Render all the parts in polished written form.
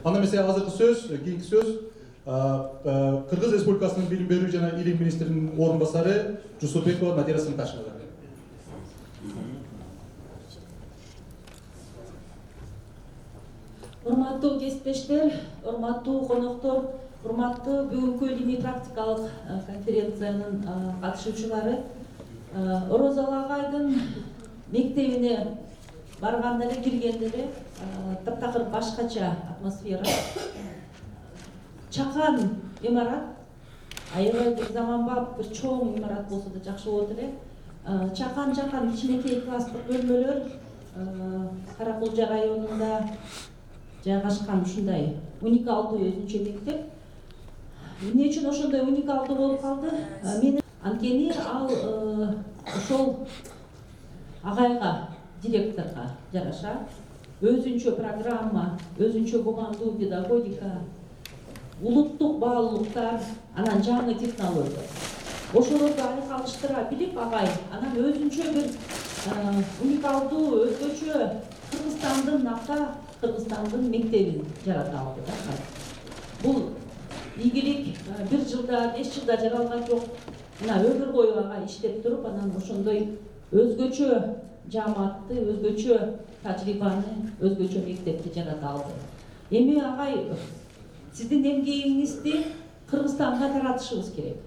Анда mesela азыркы сөз, кийинки сөз Кыргыз Республикасынын билим берүү жана илим министринин орун басары Жусупбекова Надира Сымташевага. Урматтуу кесиптештер, урматтуу коноктор, урматтуу бүгүнкү илимий практикалык конференциянын катышуучулары, Орозалы агайдын мектебине барганда эле киргенде эле таптакыр башкача атмосфера. Чакан имарат, аябай бир заманбап бир чоң имарат болсо да жакшы болот эле. Чакан кичинекей класстык бөлмөлөр Каракулжа районунда жайгашкан ушундай уникалдуу өзүнчө мектеп. Эмне үчүн ошондой уникалдуу болуп калды? Мен анткени ал ошол агайга, директорго жараша өзүнчө программа, өзүнчө командуу педагогика, улуттук баалуулуктар, анан жаңы технология. Ошолорду айкалыштыра билип агай, анан өзүнчө бир уникалдуу, өзгөчө Кыргызстандын ата Кыргызстандын мектебин жарата алды да. Бул ийгилик бир жылда, 5 жылда жаралган жок. Мына өмүр бою агай иштеп туруп, анан ошондой өзгөчө жааматты, өзгөчө тажрыйбаны, өзгөчө мектепти жарата алды. Эми агай сиздин эмгегиңизди Кыргызстанга таратышыбыз керек.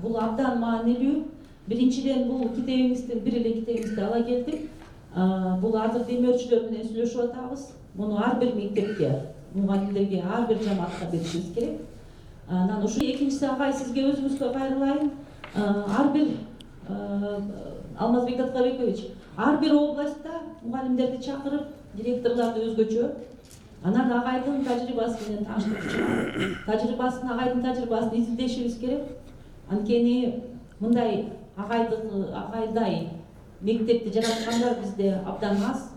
Бул абдан маанилүү. Биринчиден бул китебиңиздин бир эле китебиңизди ала келдим. Бул азыр демөөрчүлөр менен сүйлөшүп атабыз. Муну ар бир мектепке, мугалимдерге, ар бир жамаатка беришибиз керек. Анан ошо экинчиси агай сизге өзүңүзгө кайрылайын. Ар бир Алмазбек Аткарбекович, ар бир областта мугалимдерди чакырып, директорлорду өзгөчө. Анан агайдын тажрыйбасы менен тааныштырып чыгып, агайдын тажрыйбасын изилдешибиз керек. Анткени мындай агайдай мектепти жараткандар бизде абдан аз.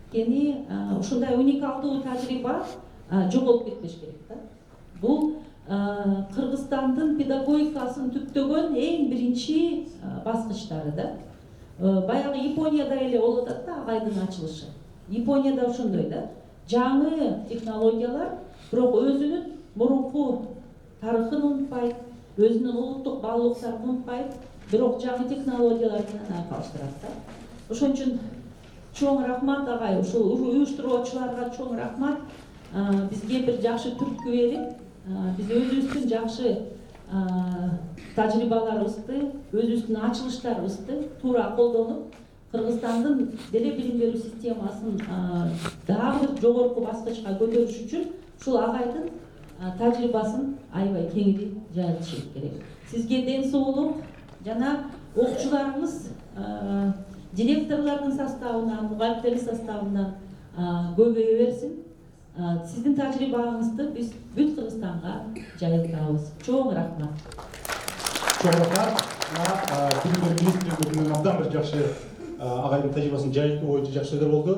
Анткени ушундай уникалдуу тажрыйба жоголуп кетпеш керек да. Бул Кыргызстандын педагогикасын түптөгөн эң биринчи баскычтары да. Баягы Японияда эле болуп атат да агайдын ачылышы. Японияда ошондой да. Жаңы технологиялар, бирок өзүнүн мурунку тарыхын унутпайт, өзүнүн улуттук баалуулуктарын унутпайт, бирок жаңы технологиялар менен айкалыштырат да. Ошон үчүн чоң рахмат агай, ушул уюштуруучуларга чоң рахмат. Бизге бир жакшы түрткү берип, биз өзүбүздүн жакшы тажрыйбаларыбызды, өзүбүздүн ачылыштарыбызды туура колдонуп, Кыргызстандын деле билим берүү системасын дагы бир жогорку баскычка көтөрүш үчүн ушул агайдын тажрыйбасын аябай кеңири жайылтыш керек. Сизге ден соолук жана окуучуларыбыз директорлордун составынан, мугалимдердин составынан көбөйө берсин. Сиздин тажрыйбаңызды биз бүт Кыргызстанга жайылтабыз. Чоң рахмат. Чоң рахмат. Билим берүү министрлигинин абдан бир жакшы агайдын тажрыйбасын жайылтуу боюнча жакшы сөздөр болду.